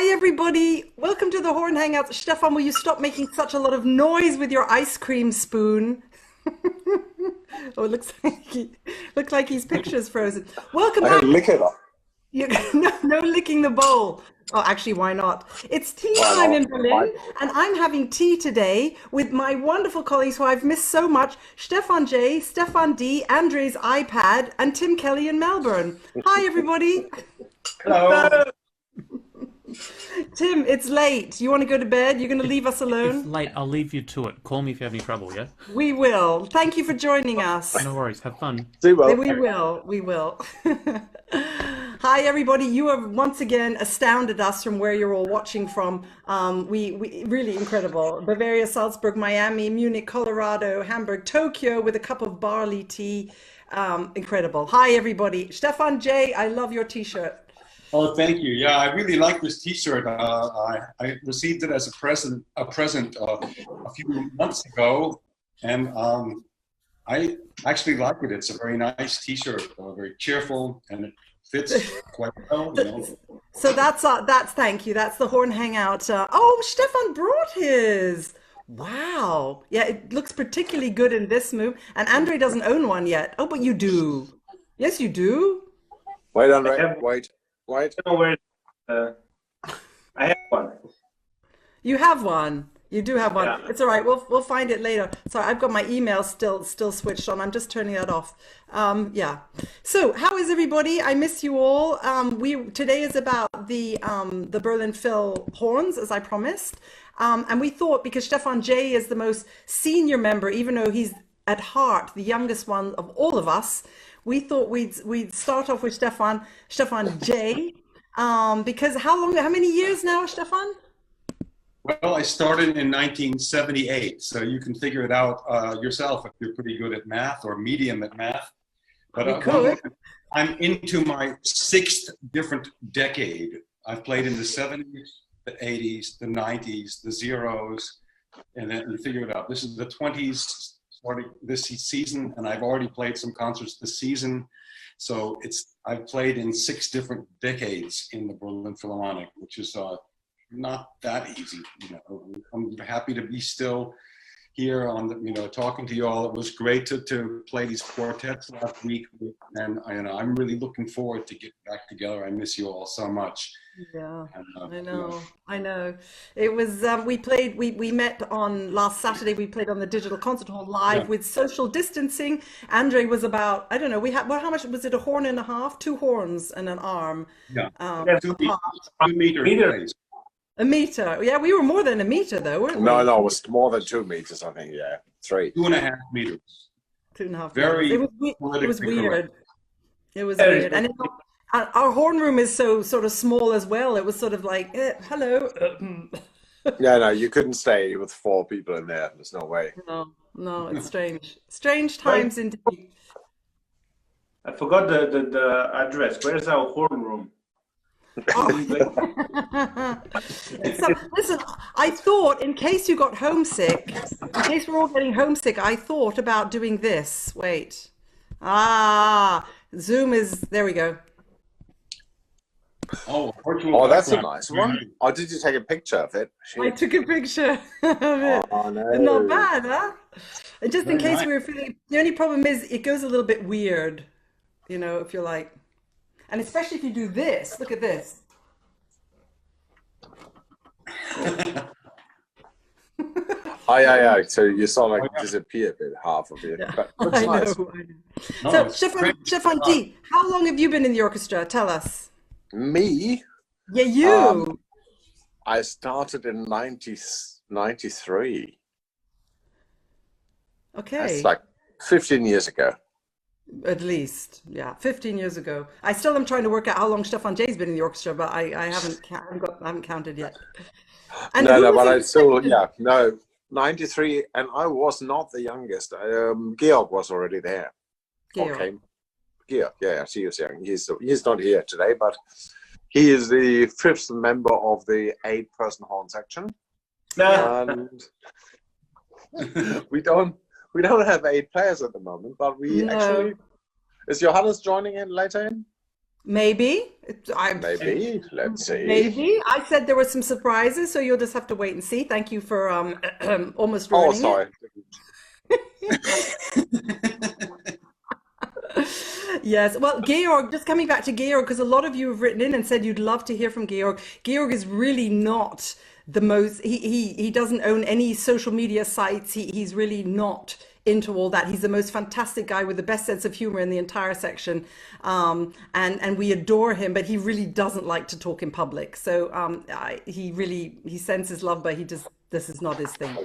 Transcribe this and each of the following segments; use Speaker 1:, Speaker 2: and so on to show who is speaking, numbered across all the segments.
Speaker 1: Hi, everybody. Welcome to the Horn Hangouts. Stefan, will you stop making such a lot of noise with your ice cream spoon? Oh, it looks like his picture's frozen. Welcome
Speaker 2: I
Speaker 1: back.
Speaker 2: can lick it up.
Speaker 1: No licking the bowl. Oh, actually, why not? It's tea
Speaker 2: Why
Speaker 1: time
Speaker 2: not?
Speaker 1: in Berlin, and I'm having tea today with my wonderful colleagues who I've missed so much, Stefan J, Stefan D, Andrej's iPad, and Tim Kelly in Melbourne. Hi, everybody.
Speaker 3: Hello.
Speaker 1: Tim, it's late. You want to go to bed? You're going to leave us
Speaker 3: It's
Speaker 1: alone?
Speaker 3: late. I'll leave you to it. Call me if you have any trouble, yeah?
Speaker 1: We will. Thank you for joining us.
Speaker 3: No worries. Have fun.
Speaker 2: See well.
Speaker 1: We will. We will. Hi, everybody. You have once again astounded us from where you're all watching from. We really incredible. Bavaria, Salzburg, Miami, Munich, Colorado, Hamburg, Tokyo with a cup of barley tea. Incredible. Hi, everybody. Stefan J, I love your t-shirt.
Speaker 4: Oh, thank you. Yeah, I really like this T-shirt. I received it as a present a few months ago, and I actually like it. It's a very nice T-shirt, very cheerful, and it fits quite well. You know.
Speaker 1: So that's thank you. That's the Horn Hangout. Oh, Stefan brought his. Wow. Yeah, it looks particularly good in this move. And Andrej doesn't own one yet. Oh, but you do. Yes, you do.
Speaker 2: Wait, Andrej. Wait.
Speaker 5: I don't know where. I have one.
Speaker 1: You have one. You do have one.
Speaker 5: Yeah.
Speaker 1: It's all right. We'll find it later. Sorry, I've got my email still switched on. I'm just turning that off. Yeah. So, how is everybody? I miss you all. Today is about the Berlin Phil horns, as I promised. And we thought, because Stefan J is the most senior member, even though he's at heart the youngest one of all of us, we thought we'd start off with Stefan J. Because how many years now, Stefan?
Speaker 4: Well, I started in 1978, so you can figure it out yourself if you're pretty good at math or medium at math. But
Speaker 1: You could.
Speaker 4: I'm into my sixth different decade. I've played in the 70s, the 80s, the 90s, the zeros, and then you figure it out. This is the 20s starting this season, and I've already played some concerts this season. So I've played in 6 different decades in the Berlin Philharmonic, which is not that easy. You know, I'm happy to be still here on the, talking to you all. It was great to play these quartets last week, and I'm really looking forward to get back together. I miss you all so much.
Speaker 1: Yeah,
Speaker 4: And,
Speaker 1: I know. It was we met on last Saturday. We played on the Digital Concert Hall live
Speaker 4: Yeah.
Speaker 1: with social distancing. Andrej was about, I don't know, how much was it? A horn and a half, 2 horns and an arm.
Speaker 4: Yeah,
Speaker 5: Yes.
Speaker 4: 2
Speaker 5: Meter.
Speaker 4: meters.
Speaker 1: A meter. Yeah, we were more than a meter though, weren't we?
Speaker 2: No, it was more than 2 meters, I think. Yeah, 3.
Speaker 4: 2.5 meters.
Speaker 1: 2.5
Speaker 4: Very
Speaker 1: meters. It was
Speaker 4: politically
Speaker 1: weird.
Speaker 4: correct.
Speaker 1: It was
Speaker 5: Very
Speaker 1: weird. And our horn room is so sort of small as well. It was sort of like, hello.
Speaker 2: Yeah, no, you couldn't stay with 4 people in there. There's no way.
Speaker 1: No, it's strange. Strange times indeed.
Speaker 5: I forgot the address. Where's our horn room?
Speaker 1: Listen, I thought in case you got homesick, in case we're all getting homesick, I thought about doing this. Wait. Zoom is, there we go.
Speaker 4: Oh, virtual
Speaker 2: Oh, that's a
Speaker 4: background.
Speaker 2: nice one. Oh, did you take a picture of it?
Speaker 1: I
Speaker 2: Shit.
Speaker 1: took a picture of it.
Speaker 2: Oh, no.
Speaker 1: Not bad, huh? And just in
Speaker 4: Very
Speaker 1: case
Speaker 4: nice.
Speaker 1: we were feeling, the only problem is it goes a little bit weird, if you're like, and especially if you do this, look at this.
Speaker 2: Oh, yeah. So you saw like disappear a bit, half of it.
Speaker 1: Yeah,
Speaker 2: But looks
Speaker 1: I
Speaker 2: nice.
Speaker 1: know.
Speaker 4: No,
Speaker 1: So,
Speaker 4: it's
Speaker 1: Stefan
Speaker 4: great.
Speaker 1: G, how long have you been in the orchestra? Tell us.
Speaker 2: Me?
Speaker 1: Yeah, you.
Speaker 2: I started in 93.
Speaker 1: Okay.
Speaker 2: That's like 15 years ago.
Speaker 1: At least, yeah, 15 years ago. I still am trying to work out how long Stefan J's been in the orchestra, but I haven't counted yet. And
Speaker 2: No,
Speaker 1: who
Speaker 2: no,
Speaker 1: was
Speaker 2: but
Speaker 1: in
Speaker 2: I
Speaker 1: the
Speaker 2: still,
Speaker 1: second?
Speaker 2: yeah, no, 93, and I was not the youngest. Georg was already there. Or
Speaker 1: Georg.
Speaker 2: came. Georg, yeah, he was young. He's not here today, but he is the 5th member of the 8-person horn section. And we don't have 8 players at the moment, but we
Speaker 1: No.
Speaker 2: actually. Is Johannes joining in later in?
Speaker 1: Maybe.
Speaker 2: Maybe. Let's see.
Speaker 1: Maybe. I said there were some surprises, so you'll just have to wait and see. Thank you for almost
Speaker 2: Oh,
Speaker 1: ruining
Speaker 2: sorry.
Speaker 1: Yes. Well, Georg, just coming back to Georg, because a lot of you have written in and said you'd love to hear from Georg. Georg is really not the most, he doesn't own any social media sites. He's really not into all that. He's the most fantastic guy with the best sense of humor in the entire section. And we adore him, but he really doesn't like to talk in public. So he sends his love, but this is not his thing.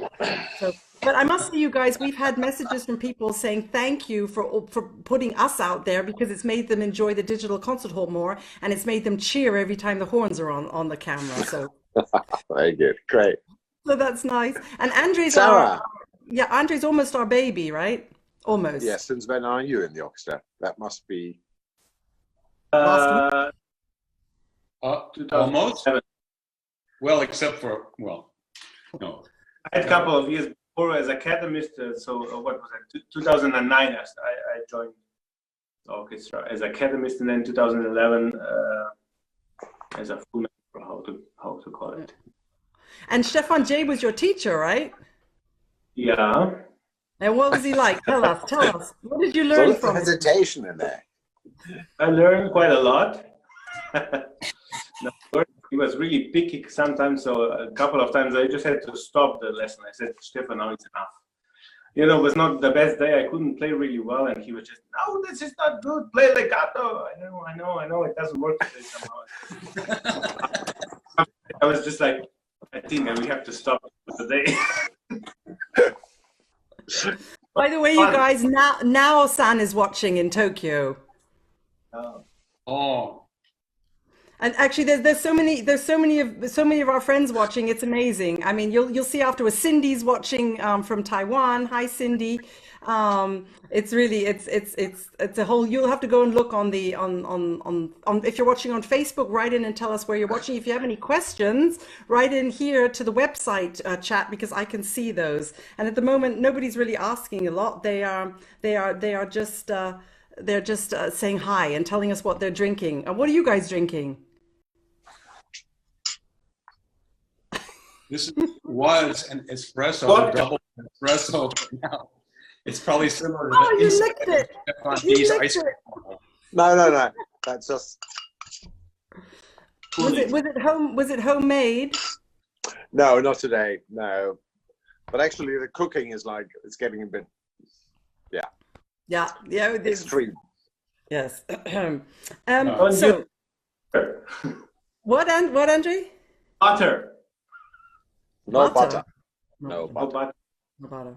Speaker 1: So, but I must say, you guys, we've had messages from people saying thank you for putting us out there, because it's made them enjoy the digital concert hall more, and it's made them cheer every time the horns are on the camera. So
Speaker 2: Very good. Great.
Speaker 1: so that's nice. And
Speaker 2: Sarah.
Speaker 1: Andrej's almost our baby, right? Almost.
Speaker 2: Yes, since when are you in the orchestra? That must be...
Speaker 1: Last
Speaker 4: Almost. Well, except for, well, no.
Speaker 5: I had a couple of years before as academist, so what was that? 2009, I joined the orchestra as academist, and then 2011 as a full member, how to call it.
Speaker 1: And Stefan J was your teacher, right?
Speaker 5: Yeah.
Speaker 1: And what was he like? Tell us. What did you
Speaker 2: So
Speaker 1: learn
Speaker 2: there's
Speaker 1: from him?
Speaker 2: hesitation in there.
Speaker 5: I learned quite a lot. He was really picky sometimes, so a couple of times I just had to stop the lesson. I said, Stefan, now it's enough. You know, it was not the best day. I couldn't play really well, and he was just, no, this is not good. Play legato. I know. It doesn't work today somehow. I was just like, I think we have to stop for the day.
Speaker 1: By the way, you guys, now San is watching in Tokyo.
Speaker 4: Oh,
Speaker 1: And actually, there's so many of our friends watching. It's amazing. I mean, you'll see afterwards. Cindy's watching from Taiwan. Hi, Cindy. It's really it's a whole. You'll have to go and look on the on if you're watching on Facebook. Write in and tell us where you're watching. If you have any questions, write in here to the website chat, because I can see those. And at the moment, nobody's really asking a lot. They are just. They're just saying hi and telling us what they're drinking. What are you guys drinking?
Speaker 4: this was an espresso, double espresso. Now it's probably similar to
Speaker 1: Oh,
Speaker 4: the
Speaker 1: you licked it.
Speaker 4: Stefan
Speaker 1: You
Speaker 4: D's
Speaker 1: licked
Speaker 4: ice
Speaker 1: it.
Speaker 4: cream.
Speaker 2: No. That's just...
Speaker 1: Was it homemade?
Speaker 2: No, not today. No. But actually, the cooking is like, it's getting a bit,
Speaker 1: Yeah. It is.
Speaker 2: extreme.
Speaker 1: Yes.
Speaker 5: Don't
Speaker 1: So
Speaker 5: do-
Speaker 1: what, Andrej?
Speaker 5: Butter.
Speaker 2: No
Speaker 1: Butter.
Speaker 2: butter. No
Speaker 5: No
Speaker 2: butter.
Speaker 5: butter.
Speaker 1: No butter.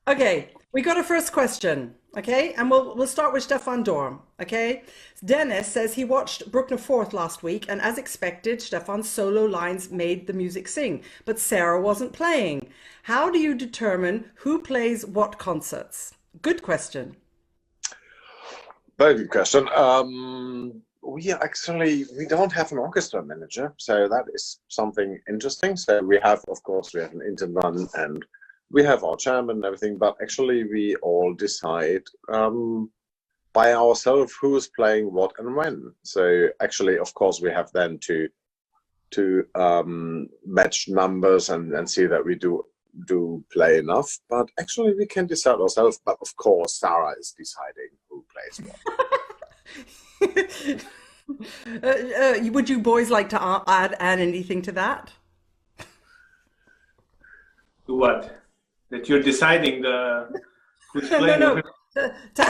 Speaker 1: Okay, we got a first question. Okay, and we'll start with Stefan Dohr. Okay, Dennis says he watched Bruckner Fourth last week, and as expected, Stefan's solo lines made the music sing, but Sarah wasn't playing. How do you determine who plays what concerts? Good question.
Speaker 2: Very good question. We don't have an orchestra manager, so that is something interesting. So we have, of course, we have an intendant and we have our chairman and everything, but actually we all decide by ourselves who is playing what and when. So actually, of course, we have then to match numbers and see that we do play enough, but actually we can decide ourselves. But of course, Sarah is deciding who plays what.
Speaker 1: Would you boys like to add anything to that?
Speaker 5: To what? That you're deciding who's playing.
Speaker 1: No. To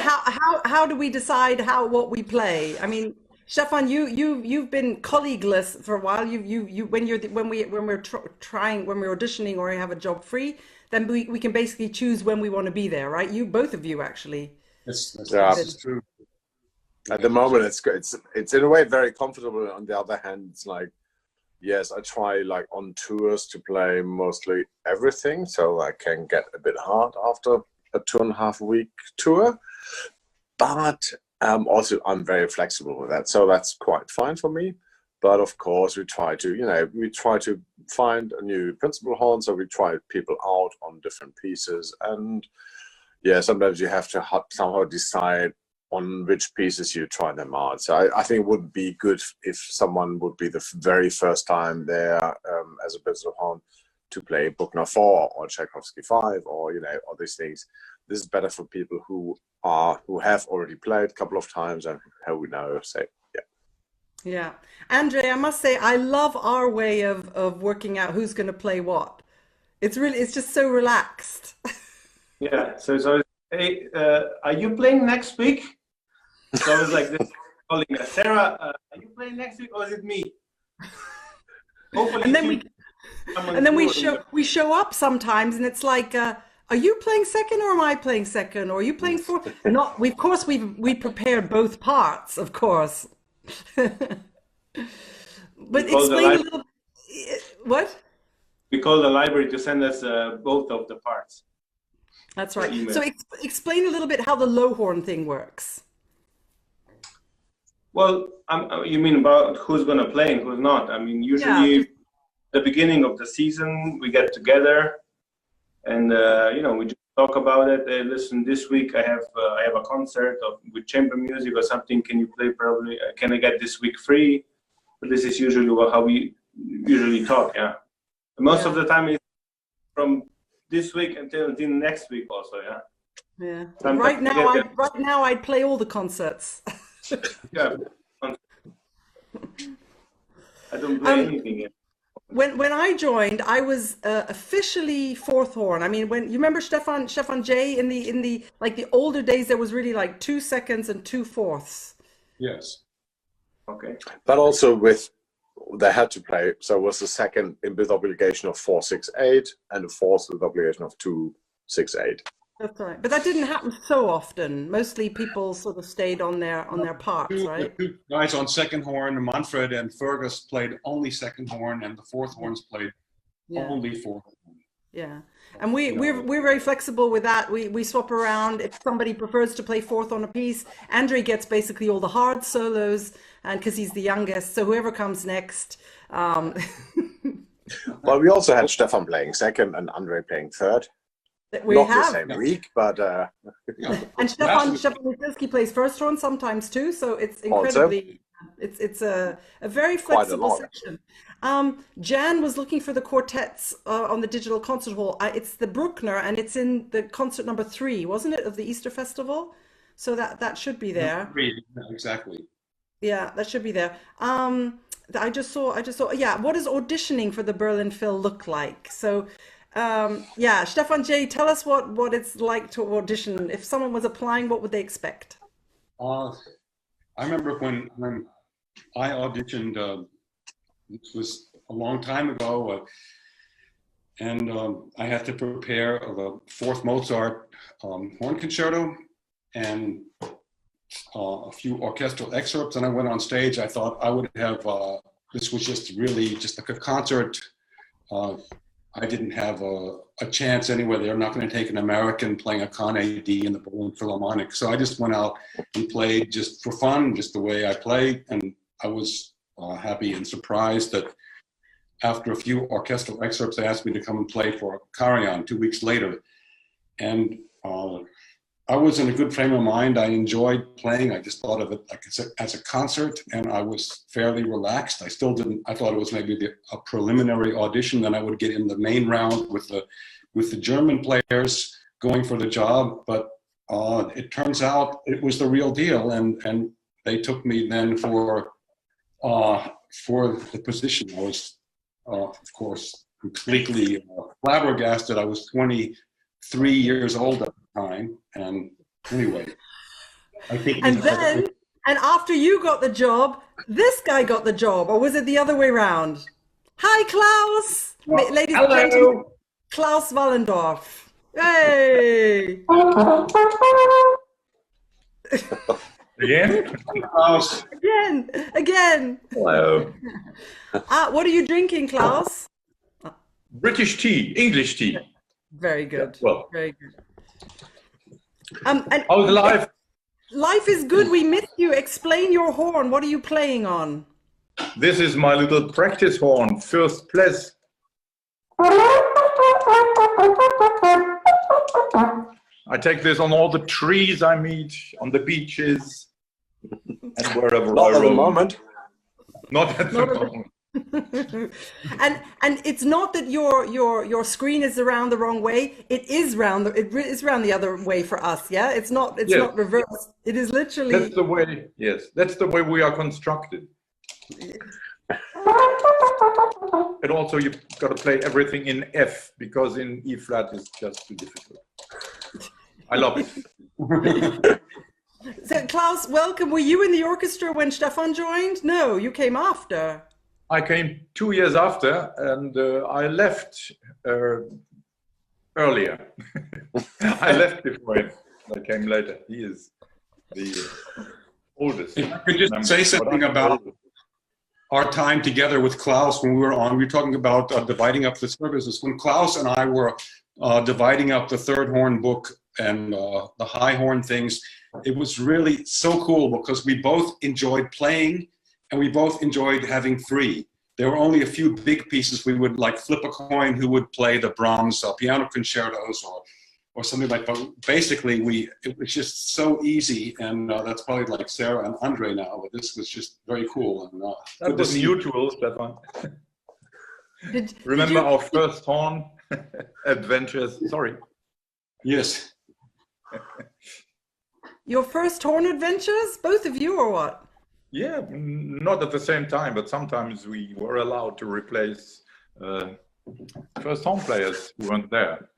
Speaker 1: how do we decide what we play? I mean, Stefan, you've been colleagueless for a while. When we're auditioning or have a job free, then we can basically choose when we want to be there, right? Both of you actually.
Speaker 4: That's true.
Speaker 2: At the moment, it's in a way very comfortable. On the other hand, it's like, yes, I try like on tours to play mostly everything, so I can get a bit hard after a 2.5 week tour. But also, I'm very flexible with that, so that's quite fine for me. But of course, we try to find a new principal horn, so we try people out on different pieces, and yeah, sometimes you have to somehow decide on which pieces you try them out. So I think it would be good if someone would be the very first time there as a business horn to play Bruckner 4 or Tchaikovsky 5 or, all these things. This is better for people who have already played a couple of times and who know. So, yeah.
Speaker 1: Yeah. Andrej, I must say, I love our way of working out who's going to play what. It's just so relaxed.
Speaker 5: Yeah. So hey, are you playing next week? So I was like this, calling her, Sarah, are you playing next week or is it me? Hopefully,
Speaker 1: and then we show up sometimes, and it's like, are you playing second or am I playing second? Or are you playing fourth? Not. Of course, we prepared both parts, of course. But explain a little. What?
Speaker 5: We call the library to send us both of the parts.
Speaker 1: That's right. So explain a little bit how the low horn thing works.
Speaker 5: Well, you mean about who's going to play and who's not? I mean, usually the beginning of the season, we get together and, we just talk about it. Listen, this week I have a concert with chamber music or something. Can you play probably? Can I get this week free? But this is usually how we usually talk, yeah. Most of the time it's from this week until next week also, yeah.
Speaker 1: Yeah. Right now I'd play all the concerts.
Speaker 5: Yeah. I don't play anything yet.
Speaker 1: When I joined, I was officially fourth horn. I mean, when you remember Stefan J in the like the older days, there was really like 2 seconds and 2 fourths.
Speaker 4: Yes.
Speaker 5: Okay.
Speaker 2: But also they had to play, so it was the second with obligation of 4-6-8 and the fourth with obligation of 2-6-8.
Speaker 1: That's right, but that didn't happen so often. Mostly people sort of stayed on their parts, right?
Speaker 4: The two guys on second horn, Manfred and Fergus, played only second horn, and the fourth horns played only fourth horn.
Speaker 1: Yeah, and we're very flexible with that. We swap around. If somebody prefers to play fourth on a piece, Andrej gets basically all the hard solos, and because he's the youngest, so whoever comes next.
Speaker 2: Well, we also had Stefan playing second and Andrej playing third. Not the same week, but
Speaker 1: and Stefan Jezierski plays first horn sometimes too. So it's incredibly, it's a very flexible section. Jan was looking for the quartets on the digital concert hall. It's the Bruckner, and it's in the concert number 3, wasn't it, of the Easter Festival? So that should be there.
Speaker 4: 3, exactly.
Speaker 1: Yeah, that should be there. I just saw. Yeah, what does auditioning for the Berlin Phil look like? So. Stefan J, tell us what it's like to audition. If someone was applying, what would they expect?
Speaker 4: I remember when I auditioned, this was a long time ago, and I had to prepare the 4th Mozart horn concerto and a few orchestral excerpts, and I went on stage. I thought I would have, this was just really just like a concert. I didn't have a chance anyway. They're not going to take an American playing a con AD in the Berlin Philharmonic. So I just went out and played just for fun, just the way I play. And I was happy and surprised that after a few orchestral excerpts, they asked me to come and play for Karajan 2 weeks later. And I was in a good frame of mind. I enjoyed playing. I just thought of it like as a concert, and I was fairly relaxed. I thought it was maybe a preliminary audition. Then I would get in the main round with the German players going for the job. But it turns out it was the real deal, and they took me then for the position. I was, of course, completely flabbergasted. I was 23 years old at the time, and anyway, I think.
Speaker 1: And after you got the job, this guy got the job, or was it the other way around? Hi, Klaus, ladies and gentlemen, Klaus Wallendorf. Hey.
Speaker 6: Again?
Speaker 4: Klaus.
Speaker 1: Again.
Speaker 6: Hello.
Speaker 1: What are you drinking, Klaus?
Speaker 6: British tea, English tea.
Speaker 1: Very good.
Speaker 6: Well,
Speaker 1: very good. And
Speaker 6: how's life?
Speaker 1: Life is good. We missed you. Explain your horn. What are you playing on?
Speaker 6: This is my little practice horn, first place. I take this on all the trees I meet, on the beaches, and wherever
Speaker 2: Not
Speaker 6: I
Speaker 2: at the
Speaker 6: roam.
Speaker 2: moment.
Speaker 6: Not at the
Speaker 1: Not at the-
Speaker 6: moment.
Speaker 1: And it's not that your screen is around the wrong way. It is round the other way for us. Yeah, it's not
Speaker 6: Yes.
Speaker 1: not reversed. It is literally.
Speaker 6: That's the way. Yes, that's the way we are constructed. And also, you've got to play everything in F because in E flat is just too difficult. I love it.
Speaker 1: So Klaus, welcome. Were you in the orchestra when Stefan joined? No, you came after.
Speaker 6: I came 2 years after, and I left earlier. I left before him. I came later. He is the oldest.
Speaker 4: If I could just say something about our time together with Klaus when we were on, we were talking about dividing up the services. When Klaus and I were dividing up the third horn book and the high horn things, it was really so cool because we both enjoyed playing and we both enjoyed having free. There were only a few big pieces we would like flip a coin who would play the Brahms piano concertos or something like that. Basically, it was just so easy, and that's probably like Sarah and Andrej now, but this was just very cool. And
Speaker 6: That was mutual, Stefan.
Speaker 1: Did
Speaker 6: Remember
Speaker 1: you-
Speaker 6: our first horn adventures? Sorry.
Speaker 4: yes.
Speaker 1: Your first horn adventures, both of you, or what?
Speaker 6: Yeah, not at the same time, but sometimes we were allowed to replace first horn players who weren't there.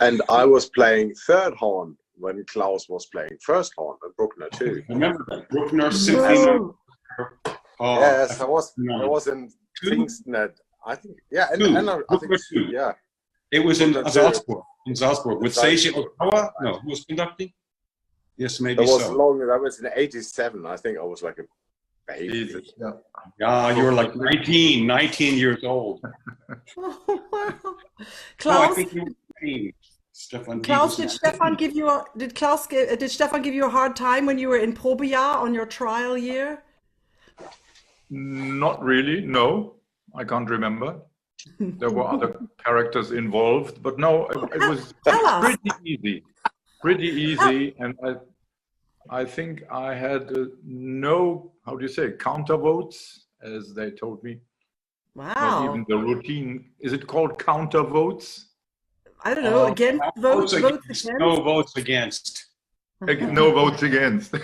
Speaker 2: And I was playing third horn when Klaus was playing first horn at Bruckner too.
Speaker 4: Remember that Bruckner Symphony?
Speaker 1: No.
Speaker 4: Oh,
Speaker 2: Yes, I was in
Speaker 4: Two?
Speaker 2: Pfingstnet. I think, yeah,
Speaker 4: Two.
Speaker 2: and I think,
Speaker 4: Bruckner two.
Speaker 2: yeah.
Speaker 4: It was in
Speaker 2: Bruckner
Speaker 4: Salzburg. In Salzburg with Seiji
Speaker 2: Salzburg.
Speaker 4: Ozawa? No, who was conducting? Yes, maybe
Speaker 2: That was
Speaker 4: so.
Speaker 2: long. That was in '87. I think I was like a baby.
Speaker 6: Jesus, yeah.
Speaker 4: Yeah, you were like 19 years old. No, I
Speaker 1: Klaus,
Speaker 4: think you were 19. Stefan
Speaker 1: Klaus,
Speaker 4: Dietz.
Speaker 1: did Stefan give you a hard time when you were in Probejahr on your trial year?
Speaker 6: Not really, no. I can't remember. There were other characters involved, but no, it was
Speaker 1: Tell us.
Speaker 6: pretty easy. Pretty easy, and I think I had no, how do you say, counter votes, as they told me. Not
Speaker 1: Wow.
Speaker 6: even the routine. Is it called counter votes?
Speaker 1: I don't know. Against votes against.
Speaker 4: No votes against.
Speaker 6: No votes against.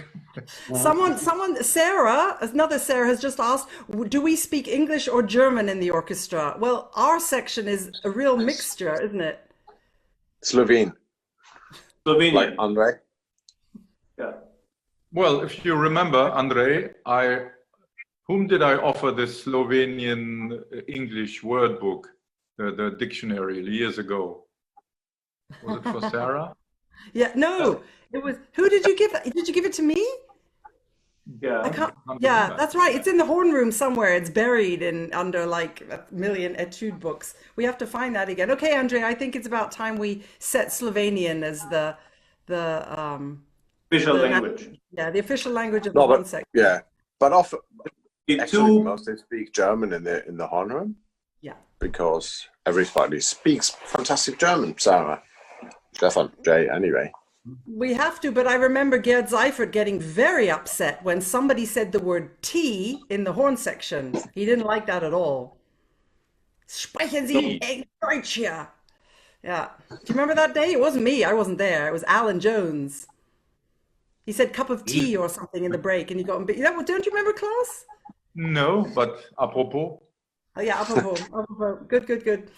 Speaker 1: Someone, Sarah, another Sarah has just asked, do we speak English or German in the orchestra? Well, our section is a real mixture, isn't it?
Speaker 2: Slovene,
Speaker 5: Slovenia.
Speaker 2: like Andrej.
Speaker 5: Yeah.
Speaker 6: Well, if you remember, Andrej, whom did I offer the Slovenian English word book, the dictionary years ago? Was it for Sarah?
Speaker 1: Yeah, no, it was, who did you give it? Did you give it to me?
Speaker 5: Yeah.
Speaker 1: I can't,
Speaker 6: Can't
Speaker 1: yeah,
Speaker 6: remember.
Speaker 1: that's right. It's in the horn room somewhere. It's buried under like a million etude books. We have to find that again. Okay, Andrej, I think it's about time we set Slovenian as the
Speaker 5: Official
Speaker 1: the
Speaker 5: language.
Speaker 1: Yeah, the official language of the
Speaker 2: No,
Speaker 1: horn
Speaker 2: but
Speaker 1: section.
Speaker 2: yeah, but often
Speaker 5: The
Speaker 2: actually
Speaker 5: two,
Speaker 2: mostly speak German in the horn room
Speaker 1: Yeah.
Speaker 2: because everybody speaks fantastic German. Sarah, Stefan, Jay, anyway.
Speaker 1: We have to, but I remember Gerd Seifert getting very upset when somebody said the word T in the horn section. He didn't like that at all. Sprechen Sie Deutsch hier? Yeah. Do you remember that day? It wasn't me. I wasn't there. It was Alan Jones. He said cup of tea or something in the break, and he got. Don't you remember, Klaus?
Speaker 6: No, but apropos.
Speaker 1: Oh yeah, apropos. Good.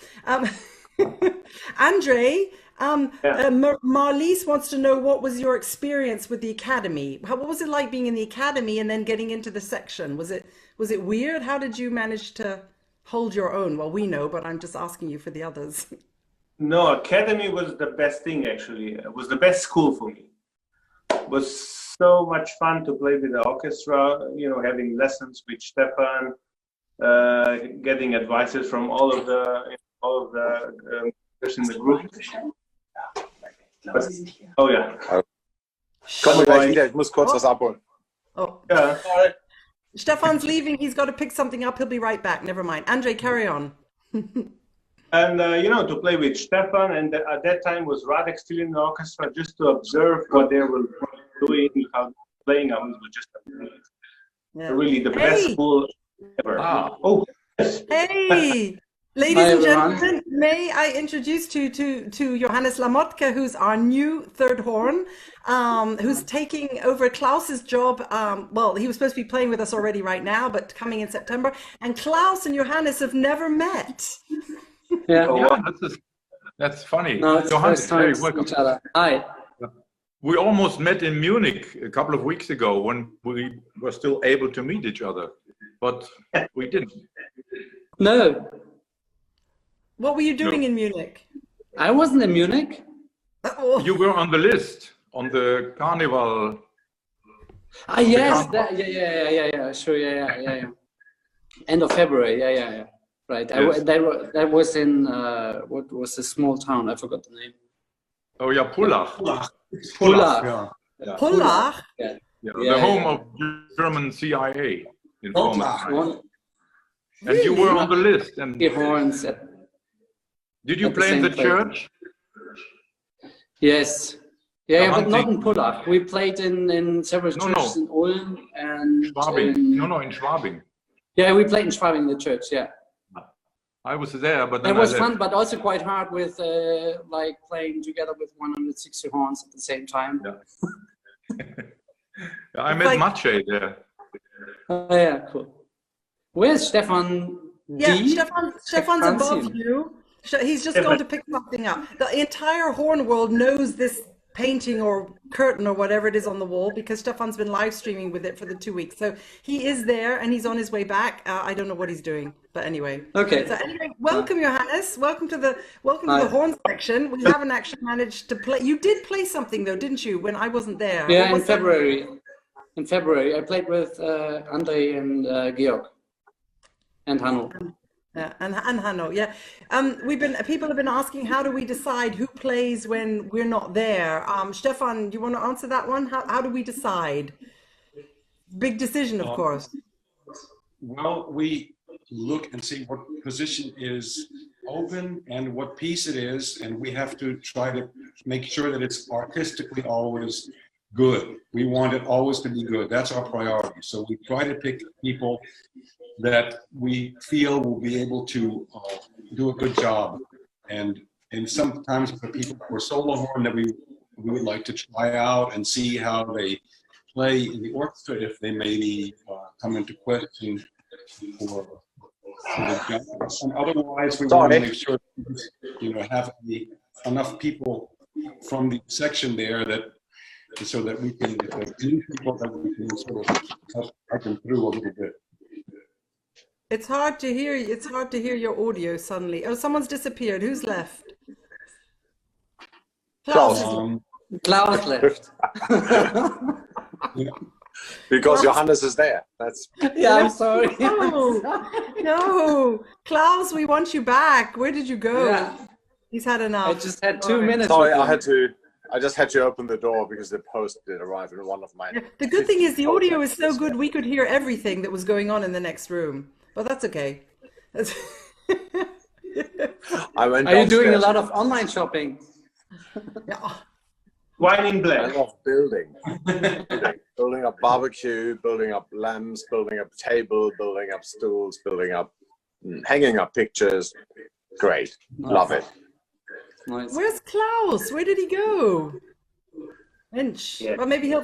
Speaker 1: Andrej, Marlies wants to know what was your experience with the academy? What was it like being in the academy and then getting into the section? Was it weird? How did you manage to hold your own? Well, we know, but I'm just asking you for the others.
Speaker 5: no, academy was the best thing actually. It was the best school for me. It was so much fun to play with the orchestra, having lessons with Stefan, getting advices from all of the in the group. Oh ja.
Speaker 2: Komm gleich wieder, ich muss kurz was abholen.
Speaker 1: Oh,
Speaker 5: Ja.
Speaker 1: Stefan's leaving. He's got to pick something up. He'll be right back. Never mind. Andrej, carry on.
Speaker 5: And to play with Stefan, and at that time was Radek still in the orchestra, just to observe what they were doing, how playing. I was just really the best school ever. Oh,
Speaker 1: hey, ladies and gentlemen, may I introduce to Johannes Lamotke, who's our new third horn, who's taking over Klaus's job. Well, he was supposed to be playing with us already right now, but coming in September. And Klaus and Johannes have never met.
Speaker 6: Yeah, that's funny.
Speaker 7: No, it's
Speaker 6: Johannes,
Speaker 7: first time
Speaker 6: welcome.
Speaker 7: each other. Hi.
Speaker 6: We almost met in Munich a couple of weeks ago when we were still able to meet each other, but we didn't.
Speaker 7: No,
Speaker 1: What were you doing in Munich?
Speaker 7: I wasn't in Munich.
Speaker 1: Oh,
Speaker 6: You were on the list, on the Carnival.
Speaker 7: Ah, yes, yeah, sure, yeah. End of February, yeah. Right,
Speaker 6: Yes.
Speaker 7: that was in, what was the small town? I forgot the name.
Speaker 6: Oh yeah, Pullach.
Speaker 7: Pullach.
Speaker 4: Yeah.
Speaker 1: Pullach.
Speaker 7: Yeah.
Speaker 6: The home of German CIA in Pullach.
Speaker 7: One
Speaker 6: And you were on the list. And
Speaker 7: the horns at,
Speaker 6: did you
Speaker 7: at the
Speaker 6: play in
Speaker 7: same
Speaker 6: the
Speaker 7: place.
Speaker 6: church?
Speaker 7: yes. Yeah, but not
Speaker 6: hunting.
Speaker 7: in Pullach. We played in several
Speaker 6: No,
Speaker 7: churches in Ulm and
Speaker 6: Schwabing.
Speaker 7: in,
Speaker 6: In Schwabing.
Speaker 7: yeah, we played in Schwabing, the church, yeah.
Speaker 6: I was there, but
Speaker 7: It
Speaker 6: then
Speaker 7: was
Speaker 6: I
Speaker 7: fun,
Speaker 6: left.
Speaker 7: but also quite hard with like playing together with 160 horns at the same time.
Speaker 6: I met
Speaker 1: like-
Speaker 6: Maciej there.
Speaker 7: Oh yeah, cool. Where's Stefan?
Speaker 1: Yeah,
Speaker 7: D?
Speaker 1: Stefan's
Speaker 7: Can't
Speaker 1: above
Speaker 7: see him.
Speaker 1: you. He's just gone to pick something up. The entire horn world knows this painting or curtain or whatever it is on the wall because Stefan's been live streaming with it for the 2 weeks. So he is there and he's on his way back. I don't know what he's doing, but anyway.
Speaker 7: Okay.
Speaker 1: So anyway, welcome Johannes. Welcome to the
Speaker 7: Hi.
Speaker 1: horn section. We haven't actually managed to play. You did play something though, didn't you? When I wasn't there.
Speaker 7: Yeah,
Speaker 1: What
Speaker 7: in
Speaker 1: was that?
Speaker 7: February. In February, I played with Andrej and Georg and Hanno.
Speaker 1: And Hanno, yeah. People have been asking, how do we decide who plays when we're not there? Stefan, do you want to answer that one? How do we decide? Big decision, of course.
Speaker 4: Well, we look and see what position is open and what piece it is, and we have to try to make sure that it's artistically always good. We want it always to be good. That's our priority. So we try to pick people that we feel will be able to do a good job. And sometimes for people for solo horn that we would like to try out and see how they play in the orchestra, if they maybe come into question for the job. And otherwise, we want to make sure that, have enough people from the section there so that we can people that we can sort of help them through a little bit.
Speaker 1: It's hard to hear. It's hard to hear your audio suddenly. Oh, someone's disappeared. Who's left?
Speaker 2: Klaus.
Speaker 7: Klaus left.
Speaker 2: Because Johannes is there. That's
Speaker 7: Yeah, I'm sorry.
Speaker 1: No, Klaus, we want you back. Where did you go?
Speaker 7: Yeah.
Speaker 1: He's had
Speaker 7: I
Speaker 1: enough.
Speaker 7: just had 2 minutes.
Speaker 2: sorry.
Speaker 7: with him.
Speaker 2: I just had to open the door because the post did arrive in one of my.
Speaker 1: Yeah, the good thing is the audio is so good we could hear everything that was going on in the next room. But that's okay.
Speaker 2: I went
Speaker 7: Are you doing a
Speaker 2: downstairs.
Speaker 7: lot of online shopping?
Speaker 1: Yeah.
Speaker 5: Wine in
Speaker 2: I
Speaker 5: black.
Speaker 2: love building. Building up barbecue, building up lamps, building up table, building up stools, building up, hanging up pictures. Great, love it.
Speaker 7: Nice.
Speaker 1: Where's Klaus? Where did he go? Inch.
Speaker 5: Yeah.
Speaker 1: Well, maybe he'll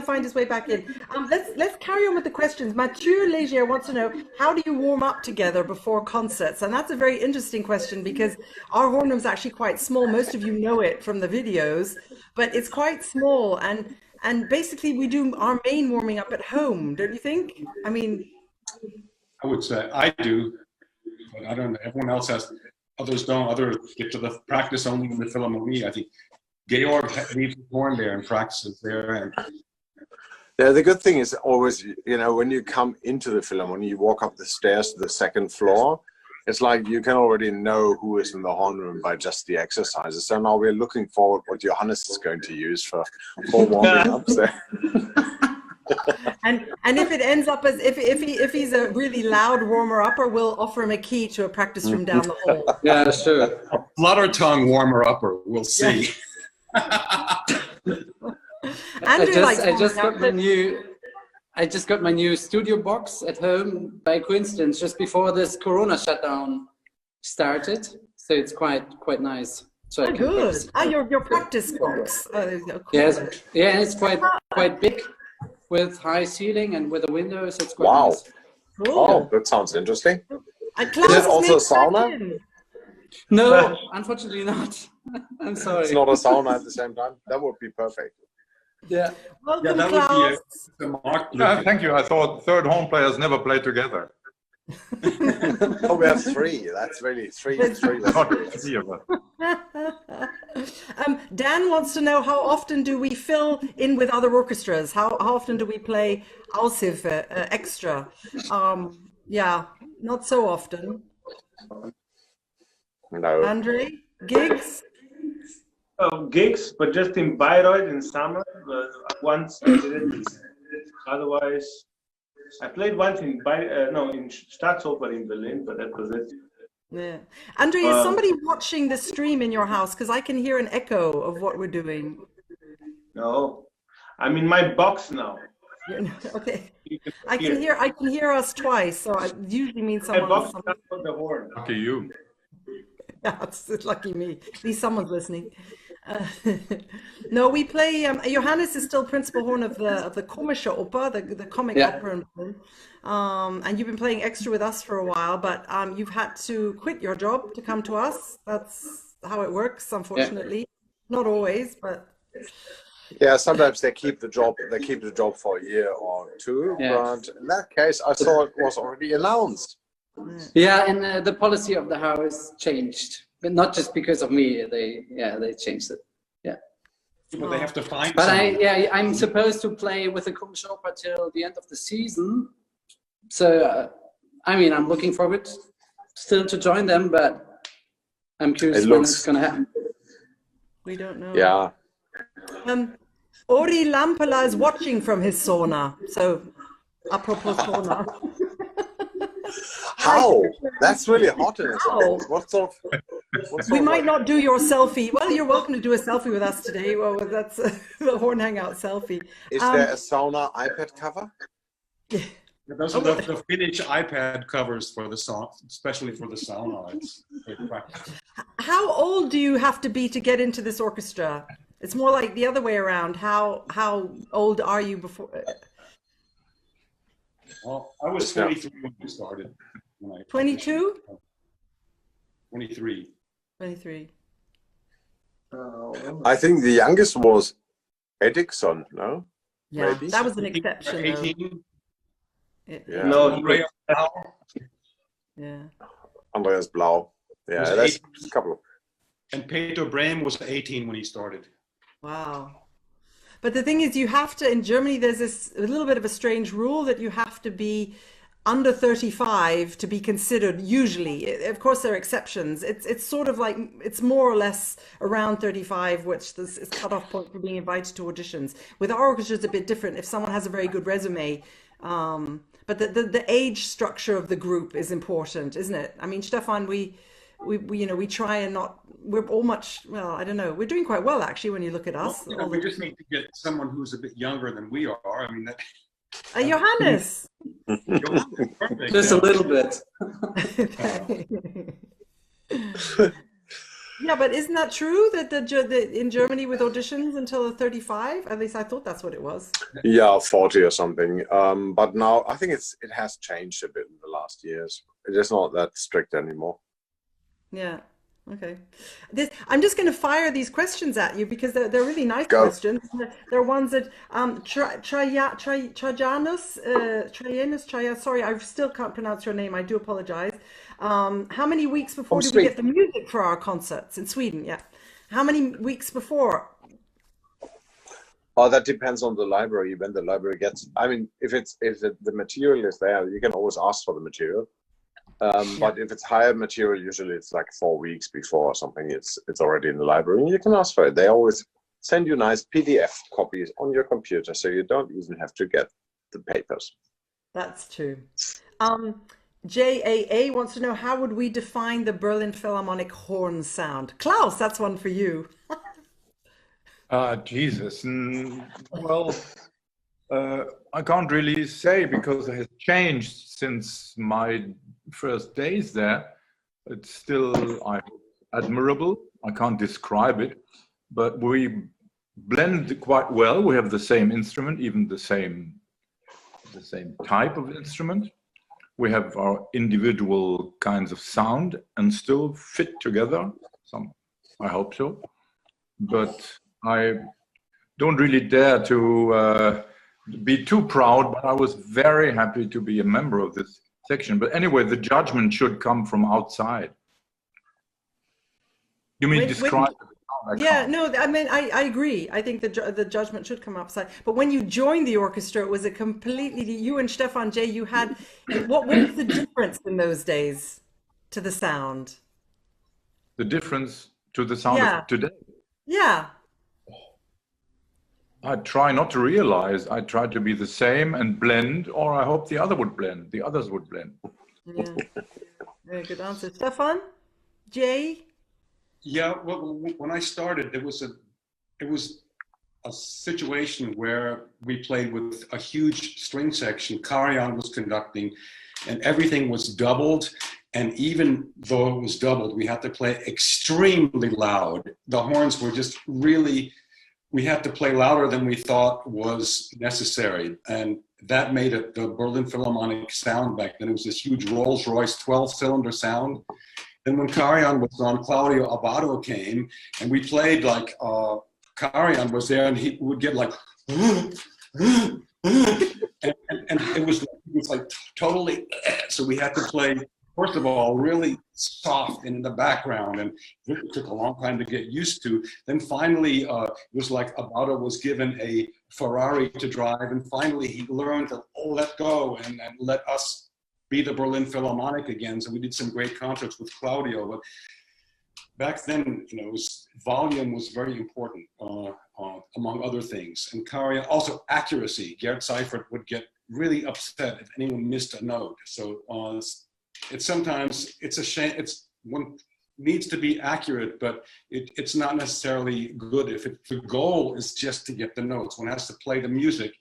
Speaker 1: find his way back in. Let's carry on with the questions. Mathieu Léger wants to know, how do you warm up together before concerts? And that's a very interesting question because our horn room is actually quite small. Most of you know it from the videos, but it's quite small, and basically we do our main warming up at home, don't you think? I mean,
Speaker 4: I would say I do, but I don't know. Everyone else has, others don't. Others get to the practice only in the Philharmonic. I think Georg leaves his horn there and practices there. And
Speaker 2: Yeah, the good thing is always, when you come into the Philharmonic, you walk up the stairs to the second floor. It's like you can already know who is in the horn room by just the exercises. So now we're looking forward what Johannes is going to use for warming up there.
Speaker 1: And if it ends up as if he's a really loud warmer upper, we'll offer him a key to a practice room down the hall.
Speaker 7: Yeah, sure.
Speaker 4: A flutter tongue warmer upper. We'll see.
Speaker 1: Andrew likes
Speaker 7: I just
Speaker 1: warming
Speaker 7: got
Speaker 1: up.
Speaker 7: my new. I just got my new studio box at home by coincidence, just before this Corona shutdown started. So it's quite nice. So I
Speaker 1: Oh,
Speaker 7: can
Speaker 1: good.
Speaker 7: practice.
Speaker 1: Your practice box. Cool.
Speaker 7: Yes, yeah, it's quite big, with high ceiling and with a window, so it's quite
Speaker 2: Wow.
Speaker 7: nice.
Speaker 1: Cool.
Speaker 2: Oh, that sounds interesting.
Speaker 1: Klaus,
Speaker 2: Is it also a
Speaker 1: sneak back
Speaker 2: sauna?
Speaker 1: in.
Speaker 7: No, unfortunately not. I'm sorry.
Speaker 2: It's not a sauna at the same time. That would be perfect.
Speaker 7: Yeah.
Speaker 1: Welcome,
Speaker 4: that would
Speaker 1: Klaus.
Speaker 4: be a mark.
Speaker 6: Thank you. I thought third horn players never play together.
Speaker 2: Oh, we have three. That's really three. That's
Speaker 6: Not
Speaker 2: great.
Speaker 6: three of us.
Speaker 1: Dan wants to know, how often do we fill in with other orchestras? How often do we play Aushilfe extra? Yeah, not so often.
Speaker 2: No.
Speaker 1: Andre, gigs?
Speaker 5: Gigs, but just in Bayreuth in summer. Once I did it. Otherwise, I played once in in Staatsoper in Berlin, but that was it.
Speaker 1: Yeah. Andre, is somebody watching the stream in your house? Because I can hear an echo of what we're doing.
Speaker 5: No, I'm in my box now.
Speaker 1: Okay.
Speaker 5: You can
Speaker 1: I can hear us twice, so it usually means
Speaker 5: My
Speaker 1: someone.
Speaker 5: box is up on the horn.
Speaker 6: Lucky you.
Speaker 1: Yeah, it's lucky me. At least someone's listening. No, we play. Johannes is still principal horn of the Komische Oper, the comic opera in Berlin. And you've been playing extra with us for a while, but you've had to quit your job to come to us. That's how it works, unfortunately. Not always, but
Speaker 2: Yeah, sometimes they keep the job. They keep the job for a year or two.
Speaker 7: Yeah.
Speaker 2: But in that case, I saw it was already announced.
Speaker 7: Yeah, and the policy of the house changed, but not just because of me. They changed it. Yeah.
Speaker 4: But they have to find
Speaker 7: But
Speaker 4: someone.
Speaker 7: I'm supposed to play with the Komische Oper till the end of the season. So I'm looking forward still to join them, but I'm curious when it's going to happen.
Speaker 1: we don't know.
Speaker 2: Yeah.
Speaker 1: Ori Lampala is watching from his sauna. So, apropos sauna.
Speaker 2: How? That's really hot in it.
Speaker 1: How?
Speaker 2: What sort of?
Speaker 1: We might not do your selfie. Well, you're welcome to do a selfie with us today. Well, that's the Horn Hangout selfie.
Speaker 2: Is there a sauna iPad cover?
Speaker 4: Those are the Finnish iPad covers for the song, especially for the sauna. It's great practice.
Speaker 1: How old do you have to be to get into this orchestra? It's more like the other way around. How old are you before?
Speaker 4: Well, I was 23 when we started.
Speaker 1: 22?
Speaker 4: 23.
Speaker 1: 23.
Speaker 2: I think the youngest was Edison. No.
Speaker 1: Yeah,
Speaker 2: Maybe.
Speaker 1: that was an exception. Though.
Speaker 4: 18.
Speaker 2: Yeah.
Speaker 5: No,
Speaker 4: Andrej Blau
Speaker 1: Yeah.
Speaker 2: Andreas Blau. Yeah,
Speaker 4: Was
Speaker 2: that's
Speaker 4: 18.
Speaker 2: a couple.
Speaker 4: and Peter Brehm was 18 when he started.
Speaker 1: Wow. But the thing is, you have to, in Germany, there's this a little bit of a strange rule that you have to be under 35 to be considered, usually. Of course, there are exceptions. It's sort of like, it's more or less around 35, which is cutoff point for being invited to auditions. With our orchestra, it's a bit different. If someone has a very good resume, but the age structure of the group is important, isn't it? I mean, Stefan, we try and not, we're all much, well, I don't know, we're doing quite well actually when you look at us.
Speaker 4: Well, we just need to get someone who's a bit younger than we are. I mean, that,
Speaker 1: Johannes.
Speaker 4: perfect.
Speaker 7: Just a little bit.
Speaker 1: Yeah, but isn't that true that in Germany with auditions until 35? At least I thought that's what it was.
Speaker 2: Yeah, 40 or something. But now I think it has changed a bit in the last years. It is not that strict anymore.
Speaker 1: Yeah. Okay. I'm just going to fire these questions at you because they're really nice
Speaker 2: Go.
Speaker 1: questions. They're ones that sorry, I still can't pronounce your name. I do apologize. How many weeks before do we get the music for our concerts in Sweden? Yeah. How many weeks before?
Speaker 2: Oh, that depends on the library. When the library gets, I mean, if the material is there, you can always ask for the material. But if it's higher material, usually it's like 4 weeks before or something. It's already in the library, and you can ask for it. They always send you nice PDF copies on your computer, so you don't even have to get the papers.
Speaker 1: That's true. JAA wants to know, how would we define the Berlin Philharmonic horn sound? Klaus, that's one for you.
Speaker 6: Jesus. Well, I can't really say because it has changed since my first days there. It's still admirable. I can't describe it, but we blend quite well. We have the same instrument, even the same type of instrument. We have our individual kinds of sound and still fit together. I hope so. But I don't really dare to be too proud, but I was very happy to be a member of this section. But anyway, the judgment should come from outside. You mean describe it?
Speaker 1: Yeah, no, I mean, I agree. I think the judgment should come outside. But when you joined the orchestra, it was a completely, you and Stefan J, you had, what was the difference in those days to the sound?
Speaker 6: The difference to the sound of today?
Speaker 1: Yeah.
Speaker 6: I try not to realize. I try to be the same and blend, or I hope the others would blend.
Speaker 1: Yeah. Very good answer. Stefan J?
Speaker 4: Yeah, well, when I started, it was a situation where we played with a huge string section. Karajan was conducting, and everything was doubled. And even though it was doubled, we had to play extremely loud. The horns were just really, we had to play louder than we thought was necessary. And that made it the Berlin Philharmonic sound back then. It was this huge Rolls-Royce 12-cylinder sound. Then when Karajan was on, Claudio Abbado came, and we played like Karajan was there, and he would get like, and it was like totally. So we had to play, first of all, really soft and in the background, and it took a long time to get used to. Then finally, it was like Abbado was given a Ferrari to drive, and finally he learned to let go and let us be the Berlin Philharmonic again. So we did some great concerts with Claudio. But back then, volume was very important, among other things. And Karajan, also accuracy. Gerd Seifert would get really upset if anyone missed a note. So it's a shame. One needs to be accurate, but it's not necessarily good if the goal is just to get the notes. One has to play the music,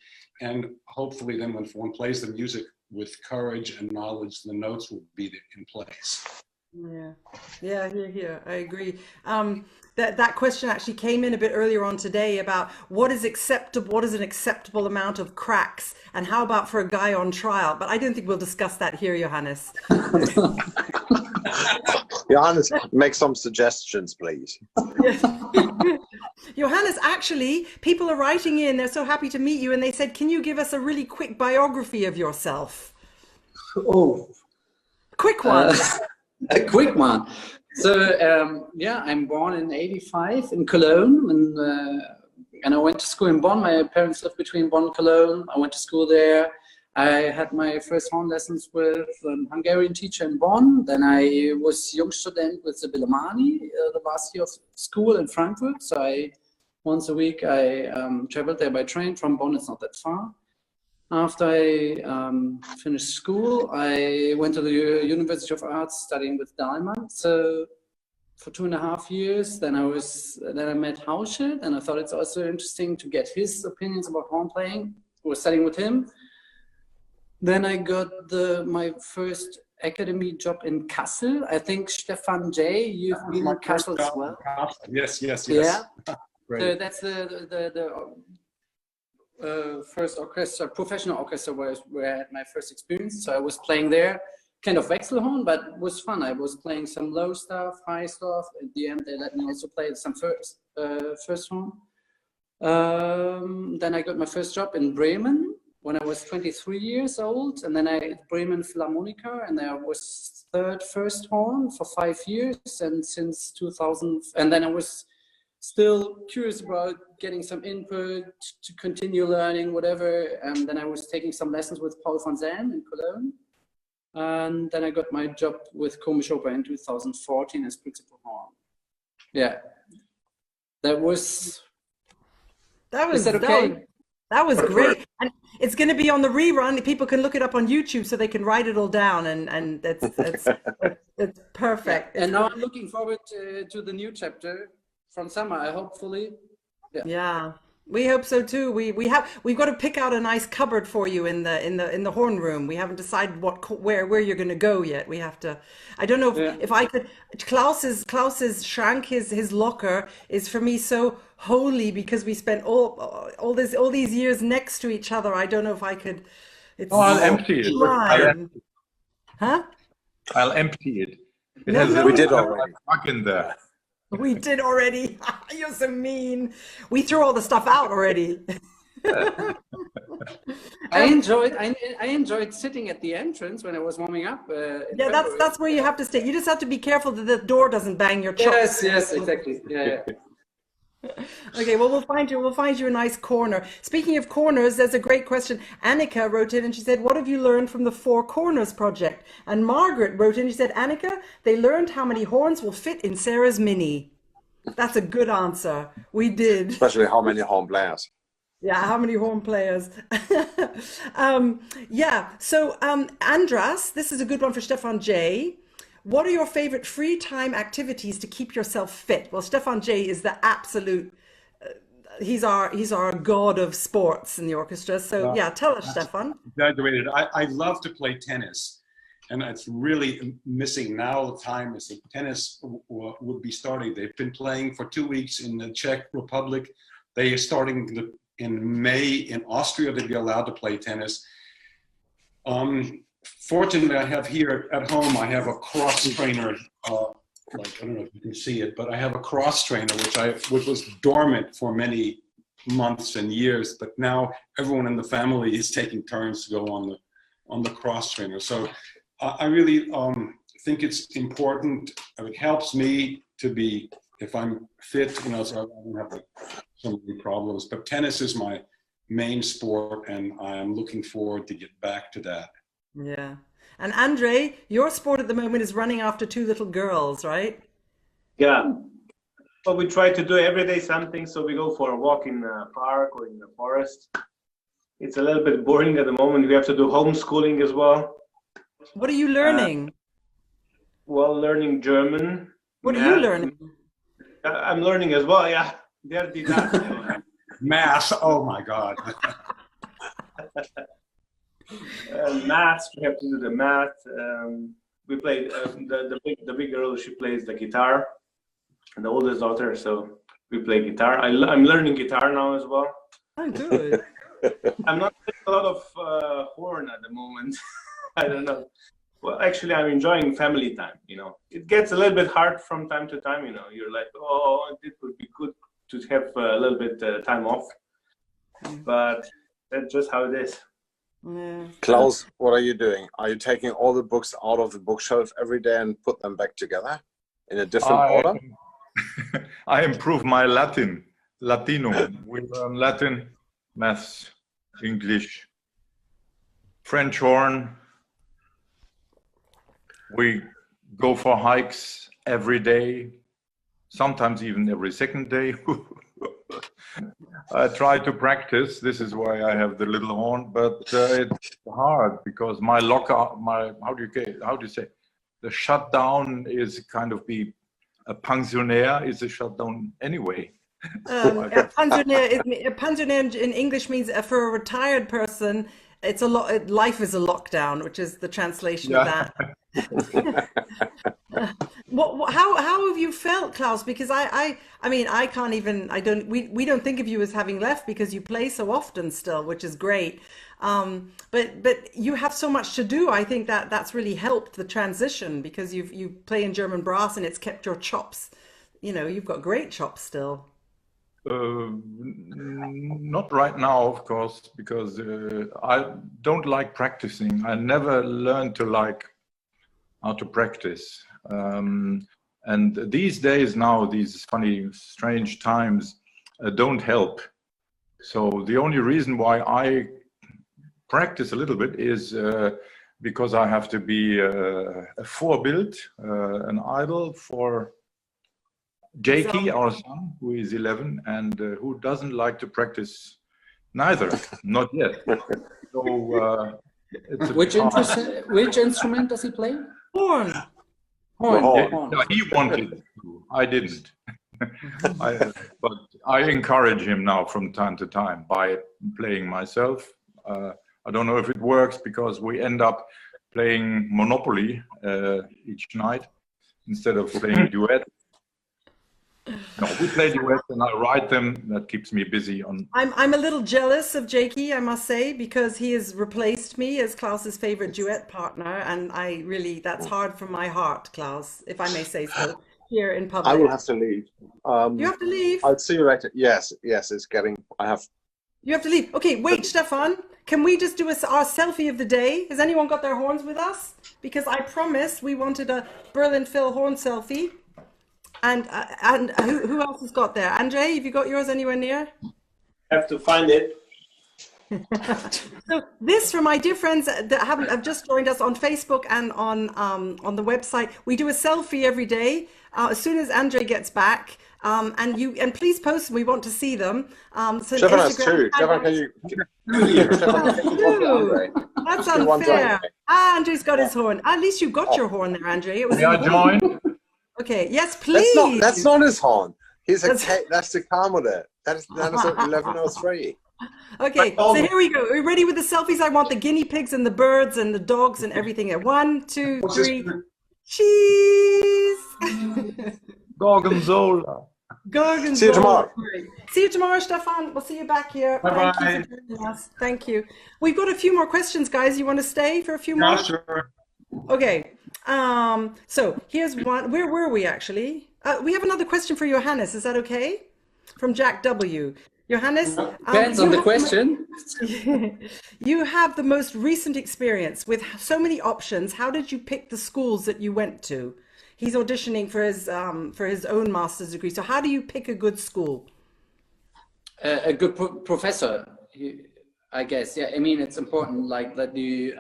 Speaker 4: and hopefully then when one plays the music with courage and knowledge, the notes will be in place.
Speaker 1: Yeah, here. I agree. That question actually came in a bit earlier on today about what is acceptable, what is an acceptable amount of cracks, and how about for a guy on trial? But I don't think we'll discuss that here, Johannes.
Speaker 2: Johannes, make some suggestions, please.
Speaker 1: Yes. Johannes, actually, people are writing in. They're so happy to meet you, and they said, "Can you give us a really quick biography of yourself?"
Speaker 7: Oh,
Speaker 1: quick one.
Speaker 7: A quick one. So I'm born in '85 in Cologne, and I went to school in Bonn. My parents lived between Bonn and Cologne. I went to school there. I had my first horn lessons with a Hungarian teacher in Bonn. Then I was Jungstudent with the Philharmonic the last year of school in Frankfurt. So once a week I traveled there by train from Bonn. It's not that far. After I finished school, I went to the University of Arts studying with Dahlmann. So for 2.5 years, then I met Hauschild, and I thought it's also interesting to get his opinions about horn playing. I was studying with him. Then I got my first academy job in Kassel. I think Stefan J, you've been in Kassel as well.
Speaker 4: Yes.
Speaker 7: Yeah. So that's the first orchestra, professional orchestra where I had my first experience. So I was playing there, kind of Wechselhorn, but it was fun. I was playing some low stuff, high stuff. At the end, they let me also play some first horn. Then I got my first job in Bremen when I was 23 years old, and then I at Berlin Philharmonic, and I was third first horn for 5 years, and since 2000, and then I was still curious about getting some input to continue learning, whatever. And then I was taking some lessons with Paul van Zandt in Cologne. And then I got my job with Komische Oper in 2014 as principal horn. Yeah. Is that okay?
Speaker 1: That was great. And It's going to be on the rerun. People can look it up on YouTube so they can write it all down, and it's perfect.
Speaker 7: And now I'm looking forward to the new chapter from summer. Hopefully,
Speaker 1: yeah. We hope so too. We've got to pick out a nice cupboard for you in the horn room. We haven't decided where you're going to go yet. We have to. I don't know if I could. Klaus's Schrank, his locker is for me so holy because we spent all these years next to each other. I don't know if I could. It's
Speaker 6: I'll empty it.
Speaker 1: Huh?
Speaker 6: I'll empty it.
Speaker 2: We did already.
Speaker 6: Plug in there.
Speaker 1: We did already. You're so mean. We threw all the stuff out already.
Speaker 7: I enjoyed sitting at the entrance when I was warming up.
Speaker 1: Yeah, that's where you have to stay. You just have to be careful that the door doesn't bang your chops.
Speaker 7: Yes, exactly. Yeah.
Speaker 1: Okay, well, we'll find you a nice corner. Speaking of corners, there's a great question. Annika wrote in and she said, what have you learned from the Four Corners project? And Margaret wrote in, she said, Annika, they learned how many horns will fit in Sarah's Mini. That's a good answer. We did.
Speaker 2: Especially how many horn players.
Speaker 1: Yeah, how many horn players? So Andras, this is a good one for Stefan J. What are your favorite free time activities to keep yourself fit? Well, Stefan J is the absolute, he's our god of sports in the orchestra. So tell us, Stefan.
Speaker 4: Graduated. I love to play tennis, and it's really missing now. The time is that tennis would be starting. They've been playing for 2 weeks in the Czech Republic. They are starting in May in Austria to be allowed to play tennis. Fortunately, I have here at home, I have a cross trainer, I don't know if you can see it, but I have a cross trainer, which was dormant for many months and years, but now everyone in the family is taking turns to go on the cross trainer. So I really think it's important. It helps me to be, if I'm fit, so I don't have so many problems, but tennis is my main sport, and I'm looking forward to get back to that.
Speaker 1: Yeah. And Andrej, your sport at the moment is running after 2 little girls, right?
Speaker 5: Yeah. Well, we try to do every day something. So we go for a walk in the park or in the forest. It's a little bit boring at the moment. We have to do homeschooling as well.
Speaker 1: What are you learning?
Speaker 5: Learning German.
Speaker 1: What are you learning?
Speaker 5: I'm learning as well, yeah. They're the that.
Speaker 4: Math, oh my God.
Speaker 5: Maths, we have to do the math. We play the big girl. She plays the guitar, and the oldest daughter. So we play guitar. I'm learning guitar now as well.
Speaker 1: Oh, good.
Speaker 5: I'm not playing a lot of horn at the moment. I don't know. Well, actually, I'm enjoying family time. It gets a little bit hard from time to time. You're like, oh, it would be good to have a little bit time off, but that's just how it is.
Speaker 1: Yeah.
Speaker 2: Klaus, what are you doing? Are you taking all the books out of the bookshelf every day and put them back together in a different order?
Speaker 6: I improve my Latino. We learn Latin, maths, English, French horn. We go for hikes every day, sometimes even every second day. I try to practice. This is why I have the little horn, but it's hard because my lockout, how do you say, the shutdown is kind of a pensionnaire is a shutdown anyway.
Speaker 1: A pensionnaire in English means for a retired person. It's life is a lockdown, which is the translation of that. How have you felt, Klaus? Because we don't think of you as having left because you play so often still, which is great. But you have so much to do. I think that's really helped the transition because you play in German brass and it's kept your chops. You've got great chops still.
Speaker 6: Not right now, of course, because I don't like practicing. I never learned to like how to practice. And these days now, these funny, strange times don't help. So the only reason why I practice a little bit is because I have to be a Vorbild, an idol for Jakey, our son, who is 11 and who doesn't like to practice Neither, not yet. So, it's
Speaker 7: which instrument does he play?
Speaker 1: Horn.
Speaker 7: Horn.
Speaker 2: Horn.
Speaker 7: Horn.
Speaker 6: yeah, he wanted to. I didn't. But I encourage him now from time to time by playing myself. I don't know if it works because we end up playing Monopoly each night instead of playing duet. No, we play duets and I write them. That keeps me busy.
Speaker 1: I'm a little jealous of Jakey, I must say, because he has replaced me as Klaus's favorite duet partner, and that's hard for my heart, Klaus, if I may say so, here in public.
Speaker 2: I will have to leave.
Speaker 1: You have to leave?
Speaker 2: I'll see you later. Yes, it's getting.
Speaker 1: You have to leave. Okay, wait, Stefan. Can we just do our selfie of the day? Has anyone got their horns with us? Because I promised we wanted a Berlin Phil horn selfie. And who else has got there? Andrej, have you got yours anywhere near?
Speaker 5: Have to find it.
Speaker 1: So this, for my dear friends that have just joined us on Facebook and on the website, we do a selfie every day as soon as Andrej gets back. And please post them. We want to see them. So
Speaker 2: Stefan has two. Stefan, can you?
Speaker 1: That's unfair. Andrej's got his horn. At least you got your horn there, Andrej. It was.
Speaker 6: May I join?
Speaker 1: Okay. Yes, please.
Speaker 2: That's not his horn. That's the Kamode. That is 1103.
Speaker 1: Okay, so here we go. Are we ready with the selfies? I want the guinea pigs and the birds and the dogs and everything at 1, 2, 3. Cheese.
Speaker 6: Gorgonzola.
Speaker 1: Gorgonzola.
Speaker 2: See you tomorrow.
Speaker 1: See you tomorrow, Stefan. We'll see you back here.
Speaker 4: Bye-bye.
Speaker 1: Thank you. We've got a few more questions, guys. You want to stay for a few more?
Speaker 4: Yeah, sure.
Speaker 1: Okay. So here's one. Where were we actually? We have another question for Johannes. Is that okay? From Jack W. Johannes,
Speaker 7: depends on the question.
Speaker 1: You have the most recent experience with so many options. How did you pick the schools that you went to? He's auditioning for his own master's degree. So how do you pick a good school?
Speaker 7: A good professor, I guess. Yeah, I mean, it's important, like that you.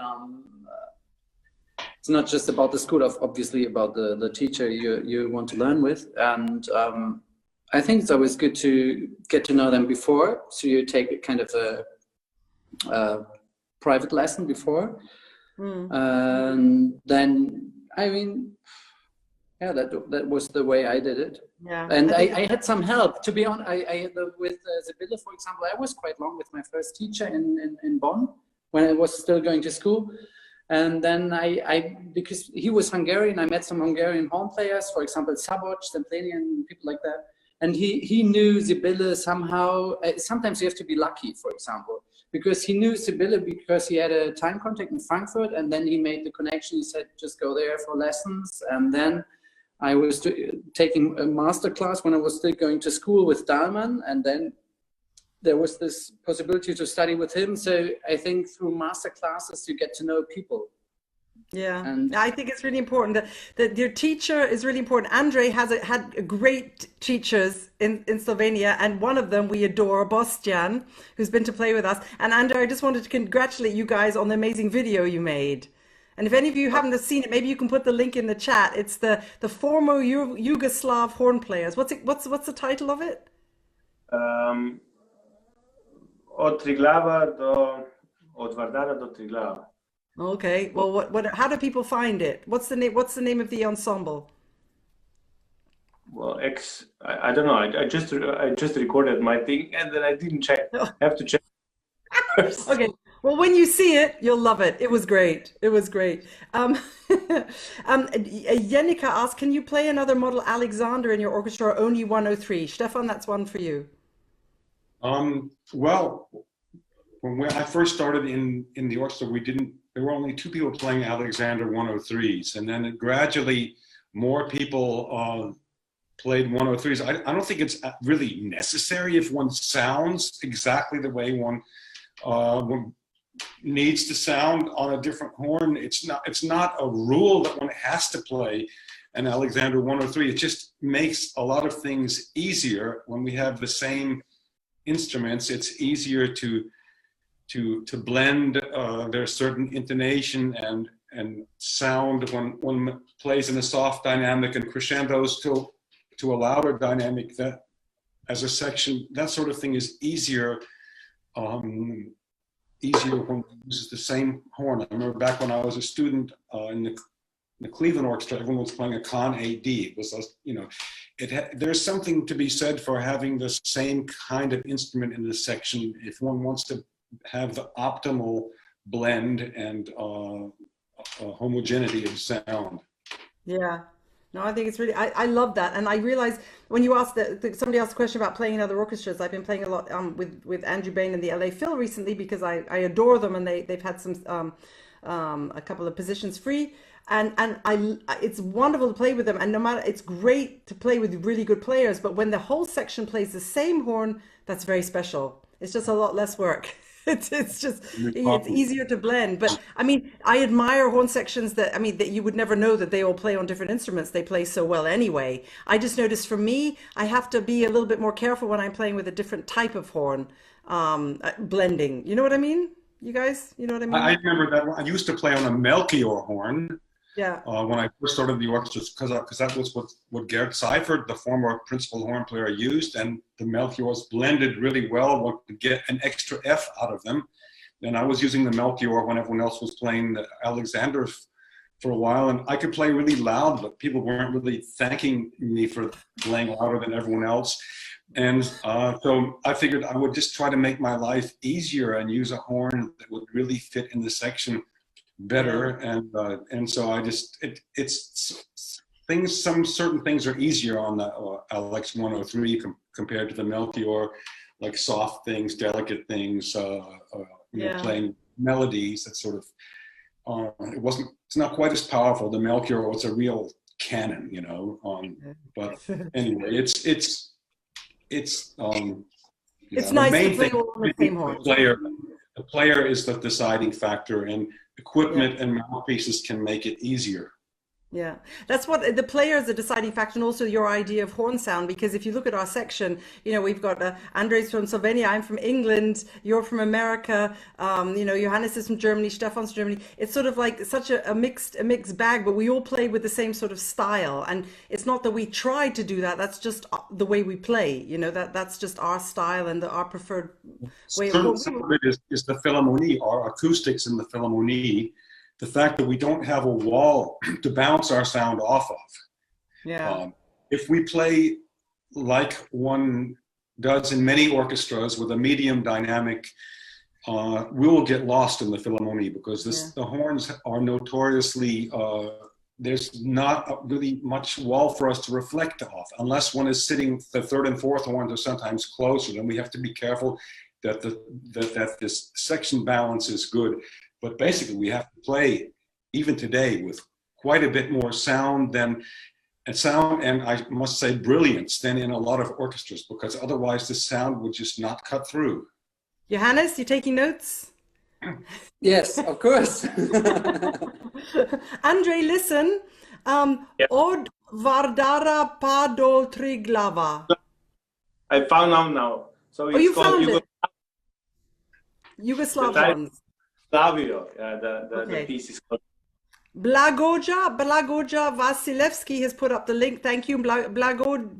Speaker 7: It's not just about the school, obviously about the teacher you want to learn with, and I think it's always good to get to know them before. So you take a kind of a private lesson before, and then I mean. Yeah, that was the way I did it.
Speaker 1: Yeah,
Speaker 7: and I had some help. To be honest, with Sibylle, for example, I was quite long with my first teacher in Bonn when I was still going to school. And then because he was Hungarian, I met some Hungarian horn players, for example, Szabocs, Templenian, and people like that. And he knew Sibylle somehow. Sometimes you have to be lucky, for example, because he knew Sibylle because he had a time contact in Frankfurt, and then he made the connection. He said, just go there for lessons. And then I was taking a master class when I was still going to school with Dahlmann, and then there was this possibility to study with him. So I think through master classes, you get to know people.
Speaker 1: Yeah,
Speaker 7: and
Speaker 1: I think it's really important that your teacher is really important. Andrej had great teachers in Slovenia, and one of them we adore, Bostian, who's been to play with us. And Andrej, I just wanted to congratulate you guys on the amazing video you made. And if any of you haven't seen it, maybe you can put the link in the chat. It's the former Yugoslav horn players. What's the title of it?
Speaker 5: Od Triglava od Vardara do Triglava.
Speaker 1: Okay. Well, how do people find it? What's the name of the ensemble?
Speaker 5: Well, I don't know. I just recorded my thing and then I didn't check. I have to check.
Speaker 1: Okay. Well, when you see it, you'll love it. It was great. It was great. Jenica asked, can you play another model Alexander in your orchestra or only 103? Stefan, that's one for you.
Speaker 4: Well, when I first started in the orchestra, there were only 2 people playing Alexander 103s, and then gradually more people played 103s. I don't think it's really necessary if one sounds exactly the way one needs to sound on a different horn. It's not a rule that one has to play an Alexander 103. It just makes a lot of things easier when we have the same instruments. It's easier to blend there's certain intonation and sound when one plays in a soft dynamic and crescendos to a louder dynamic. That as a section, that sort of thing is easier easier when we use the same horn. I remember back when I was a student in the Cleveland Orchestra, everyone was playing a Con AD. It was, there's something to be said for having the same kind of instrument in the section if one wants to have the optimal blend and homogeneity of sound.
Speaker 1: Yeah. No, I think it's really, I love that. And I realized when you asked somebody asked a question about playing in other orchestras, I've been playing a lot with Andrew Bain and the LA Phil recently because I adore them, and they've had some a couple of positions free, and it's wonderful to play with them. And no matter, it's great to play with really good players, but when the whole section plays the same horn, that's very special. It's just a lot less work. It's just, it's easier to blend. But I mean, I admire horn sections that you would never know that they all play on different instruments. They play so well anyway. I just noticed for me, I have to be a little bit more careful when I'm playing with a different type of horn, blending. You know what I mean? You guys, you know what I mean?
Speaker 4: I remember that I used to play on a Melchior horn.
Speaker 1: Yeah.
Speaker 4: When I first started the orchestra, because that was what Gerd Seifert, the former principal horn player, used, and the Melchiors blended really well. One could get an extra F out of them. And I was using the Melchior when everyone else was playing the Alexanders for a while, and I could play really loud, but people weren't really thanking me for playing louder than everyone else. And so I figured I would just try to make my life easier and use a horn that would really fit in the section better, and so I just certain things are easier on the LX 103 compared to the Melchior, like soft things, delicate things, playing melodies. That sort of it's not quite as powerful. The Melchior was a real canon, but anyway, it's
Speaker 1: nice to play all on the same horn.
Speaker 4: The player is the deciding factor, and equipment and mouthpieces can make it easier.
Speaker 1: Yeah, that's what the player is a deciding factor, and also your idea of horn sound. Because if you look at our section, we've got Andrej's from Slovenia, I'm from England, you're from America, Johannes is from Germany, Stefan's from Germany. It's sort of like such a mixed bag, but we all play with the same sort of style. And it's not that we tried to do that. That's just the way we play. That's just our style and our preferred way.
Speaker 4: Some of it is the Philharmonie, our acoustics in the Philharmonie. The fact that we don't have a wall to bounce our sound off of.
Speaker 1: Yeah.
Speaker 4: If we play like one does in many orchestras with a medium dynamic, we will get lost in the Philharmonie because the horns are notoriously, there's not really much wall for us to reflect off unless one is sitting, the third and fourth horns are sometimes closer, then we have to be careful that this section balance is good. But basically, we have to play, even today, with quite a bit more sound and I must say brilliance than in a lot of orchestras, because otherwise the sound would just not cut through.
Speaker 1: Johannes, you taking notes?
Speaker 7: Yes, of course.
Speaker 1: Andrej, listen. Od Vardara Pado Triglava.
Speaker 5: I found out now. So it's
Speaker 1: you
Speaker 5: called
Speaker 1: found it? Yugoslav ones.
Speaker 5: Slavio, the piece is called.
Speaker 1: Blagoja Vasilevsky has put up the link. Thank you. Blagoja,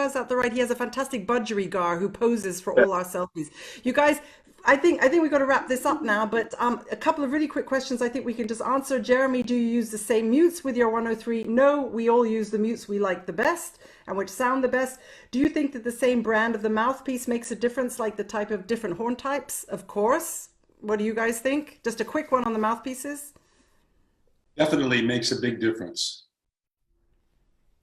Speaker 1: is that the right? He has a fantastic budgerigar who poses for all our selfies. You guys, I think we've got to wrap this up now, but a couple of really quick questions I think we can just answer. Jeremy, do you use the same mutes with your 103? No, we all use the mutes we like the best and which sound the best. Do you think that the same brand of the mouthpiece makes a difference, like the type of different horn types? Of course. What do you guys think? Just a quick one on the mouthpieces.
Speaker 4: Definitely makes a big difference.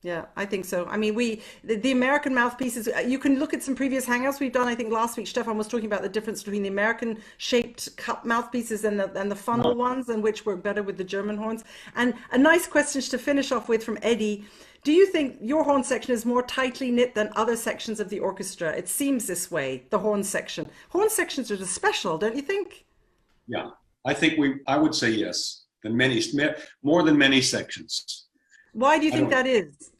Speaker 1: Yeah, I think so. I mean, the American mouthpieces, you can look at some previous Hangouts we've done. I think last week Stefan was talking about the difference between the American shaped cup mouthpieces and the funnel ones, and which work better with the German horns. And a nice question to finish off with from Eddie. Do you think your horn section is more tightly knit than other sections of the orchestra? It seems this way, the horn section. Horn sections are just special, don't you think?
Speaker 4: Yeah, I would say yes, more than many sections.
Speaker 1: Why do you think that is?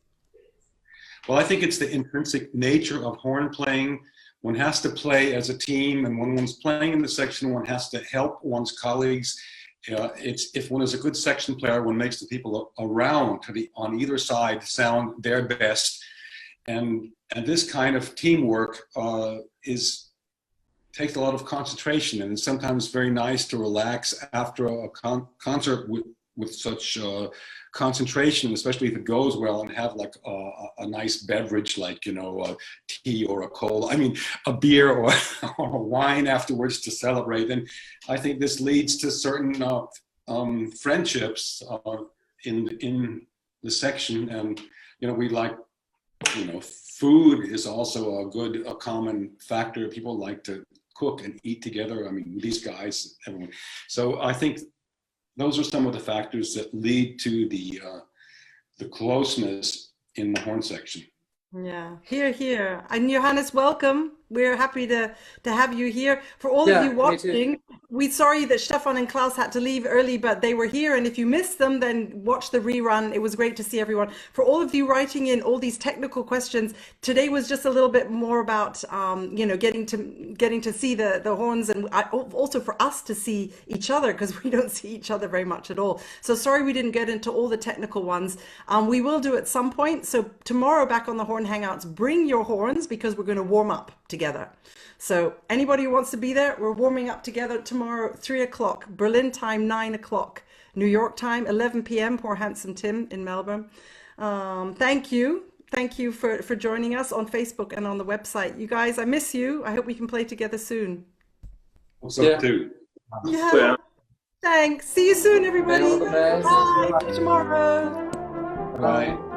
Speaker 4: Well, I think it's the intrinsic nature of horn playing. One has to play as a team, and when one's playing in the section, one has to help one's colleagues. If one is a good section player, one makes the people around on either side sound their best, and this kind of teamwork is takes a lot of concentration, and it's sometimes very nice to relax after a concert with such concentration, especially if it goes well, and have like a nice beverage, like, you know, a tea or a cola, I mean, a beer or a wine afterwards to celebrate. And I think this leads to certain friendships in the section. And, you know, we like, you know, food is also a common factor. People like to cook and eat together. I mean, these guys, everyone. So I think those are some of the factors that lead to the closeness in the horn section.
Speaker 1: Yeah, here. And Johannes, welcome. We're happy to have you here. For all of you watching, we're sorry that Stefan and Klaus had to leave early, but they were here. And if you missed them, then watch the rerun. It was great to see everyone. For all of you writing in all these technical questions, today was just a little bit more about, you know, getting to see the horns, and also for us to see each other, because we don't see each other very much at all. So sorry we didn't get into all the technical ones. We will do at some point. So tomorrow back on the Horn Hangouts, bring your horns, because we're going to warm up together. So anybody who wants to be there, we're warming up together tomorrow, 3 o'clock, Berlin time, 9 o'clock, New York time, 11 p.m. Poor Handsome Tim in Melbourne. Thank you for joining us on Facebook and on the website. You guys, I miss you. I hope we can play together soon.
Speaker 4: Also too.
Speaker 1: Yeah. Thanks. See you soon, everybody. Bye. Tomorrow.
Speaker 4: Bye.